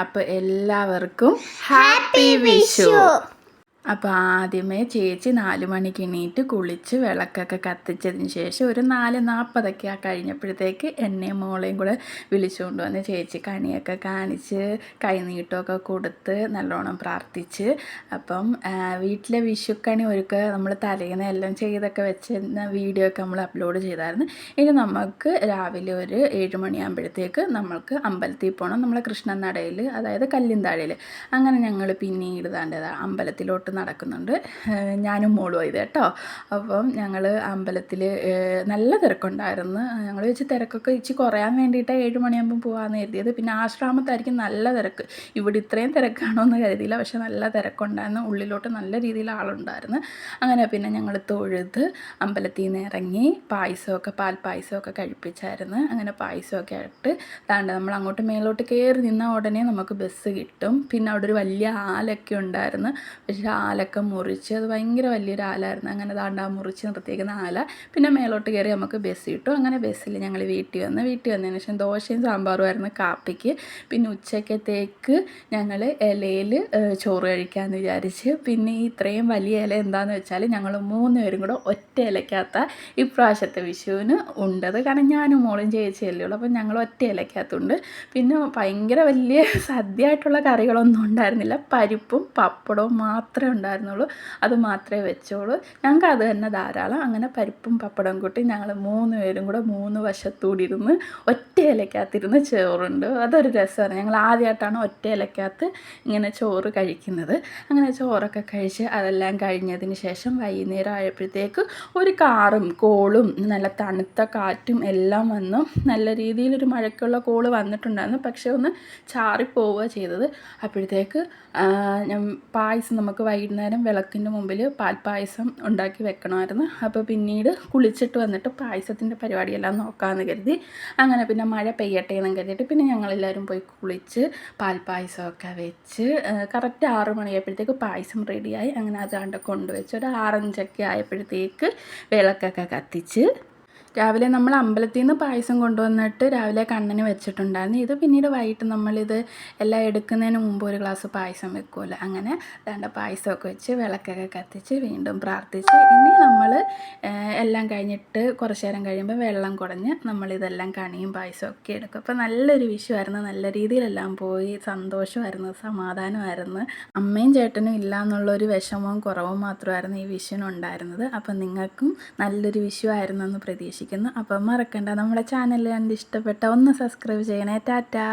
അപ്പോൾ എല്ലാവർക്കും ഹാപ്പി വിഷു. അപ്പോൾ ആദ്യമേ ചേച്ചി 4 മണിക്ക് എണീറ്റ് കുളിച്ച് വിളക്കൊക്കെ കത്തിച്ചതിന് ശേഷം ഒരു 4:40 കഴിഞ്ഞപ്പോഴത്തേക്ക് എന്നെയും മോളെയും കൂടെ വിളിച്ചുകൊണ്ട് വന്ന് ചേച്ചി കണിയൊക്കെ കാണിച്ച് കൈനീട്ടമൊക്കെ കൊടുത്ത് നല്ലോണം പ്രാർത്ഥിച്ച്. അപ്പം വീട്ടിലെ വിഷുക്കണി ഒരുക്കുക നമ്മൾ തലേന്ന് എല്ലാം ചെയ്തൊക്കെ വെച്ചിരുന്ന വീഡിയോ ഒക്കെ നമ്മൾ അപ്ലോഡ് ചെയ്തായിരുന്നു. ഇനി നമുക്ക് രാവിലെ ഒരു 7 മണിയാകുമ്പോഴത്തേക്ക് നമ്മൾക്ക് അമ്പലത്തിൽ പോകണം. നമ്മളെ കൃഷ്ണൻ നടയിൽ, അതായത് കല്ലിന്താഴയിൽ. അങ്ങനെ ഞങ്ങൾ പിന്നീട് താണ്ടത് അമ്പലത്തിലോട്ട് നടക്കുന്നുണ്ട്. ഞാനും മോളും ഇത് കേട്ടോ. അപ്പം ഞങ്ങൾ അമ്പലത്തിൽ നല്ല തിരക്കുണ്ടായിരുന്നു. ഞങ്ങൾ വെച്ച് തിരക്കൊക്കെ ഇച്ചിരി കുറയാൻ വേണ്ടിയിട്ടാണ് 7 മണിയാകുമ്പം പോകാമെന്ന് കരുതിയത്. പിന്നെ ആശ്രമത്തായിരിക്കും നല്ല തിരക്ക്. ഇവിടെ ഇത്രയും തിരക്കാണോ എന്ന് കരുതിയില്ല, പക്ഷെ നല്ല തിരക്കുണ്ടായിരുന്നു. ഉള്ളിലോട്ട് നല്ല രീതിയിൽ ആളുണ്ടായിരുന്നു. അങ്ങനെ പിന്നെ ഞങ്ങൾ തൊഴുത് അമ്പലത്തിൽ നിന്ന് ഇറങ്ങി പാൽപ്പായസമൊക്കെ കഴിപ്പിച്ചായിരുന്നു. അങ്ങനെ പായസമൊക്കെ ആയിട്ട് താണ്ട് നമ്മൾ അങ്ങോട്ട് മേലോട്ട് കയറി നിന്ന ഉടനെ നമുക്ക് ബസ് കിട്ടും. പിന്നെ അവിടെ ഒരു വലിയ ആലൊക്കെ ഉണ്ടായിരുന്നു. പക്ഷേ ആലൊക്കെ മുറിച്ച്, അത് ഭയങ്കര വലിയൊരു ആലായിരുന്നു. അങ്ങനെ താണ്ട മുറിച്ച് നിർത്തിയേക്കുന്ന ആല. പിന്നെ മേലോട്ട് കയറി നമുക്ക് ബസ് കിട്ടും. അങ്ങനെ ബസ്സിൽ ഞങ്ങൾ വീട്ടിൽ വന്നതിന് ശേഷം ദോശയും സാമ്പാറുമായിരുന്നു കാപ്പിക്ക്. പിന്നെ ഉച്ചക്കത്തേക്ക് ഞങ്ങൾ ഇലയിൽ ചോറ് കഴിക്കാമെന്ന് വിചാരിച്ച്. പിന്നെ ഈ ഇത്രയും വലിയ ഇല എന്താണെന്ന് വെച്ചാൽ ഞങ്ങൾ 3 പേരും കൂടെ ഒറ്റ ഇലക്കകത്ത ഇപ്രാവശ്യത്തെ വിഷുവിന് ഉണ്ടത്. കാരണം ഞാനും മോളും ചേച്ചിയല്ലേ ഉള്ളൂ. അപ്പം ഞങ്ങൾ ഒറ്റ ഇലക്കകത്തുണ്ട്. പിന്നെ ഭയങ്കര വലിയ സദ്യയായിട്ടുള്ള കറികളൊന്നും ഉണ്ടായിരുന്നില്ല. പരിപ്പും പപ്പടവും മാത്രമേ ഉണ്ടായിരുന്നുള്ളൂ. അത് മാത്രമേ വെച്ചോളൂ. ഞങ്ങൾക്ക് അത് തന്നെ ധാരാളം. അങ്ങനെ പരിപ്പും പപ്പടം കൂട്ടി ഞങ്ങൾ 3 പേരും കൂടെ 3 വശത്തൂടി ഇരുന്ന് ഒറ്റ ഇലക്കകത്തിരുന്ന് ചോറുണ്ട്. അതൊരു രസമാണ്. ഞങ്ങൾ ആദ്യമായിട്ടാണ് ഒറ്റ ഇലക്കകത്ത് ഇങ്ങനെ ചോറ് കഴിക്കുന്നത്. അങ്ങനെ ചോറൊക്കെ കഴിച്ച് അതെല്ലാം കഴിഞ്ഞതിന് ശേഷം വൈകുന്നേരം ആയപ്പോഴത്തേക്ക് ഒരു കാറും കോളും നല്ല തണുത്ത കാറ്റും എല്ലാം വന്നു. നല്ല രീതിയിലൊരു മഴയ്ക്കുള്ള കോള് വന്നിട്ടുണ്ടായിരുന്നു. പക്ഷേ ഒന്ന് ചാറിപ്പോവുക ചെയ്തത്. അപ്പോഴത്തേക്ക് പായസം നമുക്ക് വൈകുന്നേരം വിളക്കിൻ്റെ മുമ്പിൽ പാൽപ്പായസം ഉണ്ടാക്കി വെക്കണമായിരുന്നു. അപ്പോൾ പിന്നീട് കുളിച്ചിട്ട് വന്നിട്ട് പായസത്തിൻ്റെ പരിപാടിയെല്ലാം നോക്കാമെന്ന് കരുതി. അങ്ങനെ പിന്നെ മഴ പെയ്യട്ടെ എന്നും കരുതിയിട്ട് പിന്നെ ഞങ്ങളെല്ലാവരും പോയി കുളിച്ച് പാൽപ്പായസമൊക്കെ വെച്ച് കറക്റ്റ് 6 മണിയായപ്പോഴത്തേക്ക് പായസം റെഡിയായി. അങ്ങനെ അതാണ്ട് കൊണ്ടുവച്ച് ഒരു 6:05 ആയപ്പോഴത്തേക്ക് വിളക്കൊക്കെ കത്തിച്ച് രാവിലെ നമ്മൾ അമ്പലത്തിൽ നിന്ന് പായസം കൊണ്ടുവന്നിട്ട് രാവിലെ കണ്ണന് വെച്ചിട്ടുണ്ടായിരുന്നു. ഇത് പിന്നീട് വൈകിട്ട് നമ്മളിത് എല്ലാം എടുക്കുന്നതിന് മുമ്പ് ഒരു ഗ്ലാസ് പായസം വെക്കുമല്ലോ. അങ്ങനെ വേണ്ട പായസമൊക്കെ വെച്ച് വിളക്കൊക്കെ കത്തിച്ച് വീണ്ടും പ്രാർത്ഥിച്ച് ഇനി നമ്മൾ എല്ലാം കഴിഞ്ഞിട്ട് കുറച്ച് നേരം കഴിയുമ്പോൾ വെള്ളം കുടഞ്ഞ് നമ്മളിതെല്ലാം കണിയും പായസമൊക്കെ എടുക്കും. അപ്പോൾ നല്ലൊരു വിഷുവായിരുന്നു. നല്ല രീതിയിലെല്ലാം പോയി. സന്തോഷമായിരുന്നു, സമാധാനമായിരുന്നു. അമ്മയും ചേട്ടനും ഇല്ല എന്നുള്ളൊരു വിഷമവും കുറവും മാത്രമായിരുന്നു ഈ വിഷുവിനുണ്ടായിരുന്നത്. അപ്പം നിങ്ങൾക്കും നല്ലൊരു വിഷുവായിരുന്നു എന്ന് പ്രതീക്ഷിക്കുന്നു. അപ്പം മറക്കണ്ട, നമ്മുടെ ചാനൽ കണ്ട് ഇഷ്ടപ്പെട്ട ഒന്ന് സബ്സ്ക്രൈബ് ചെയ്യണേ. ടാറ്റാ.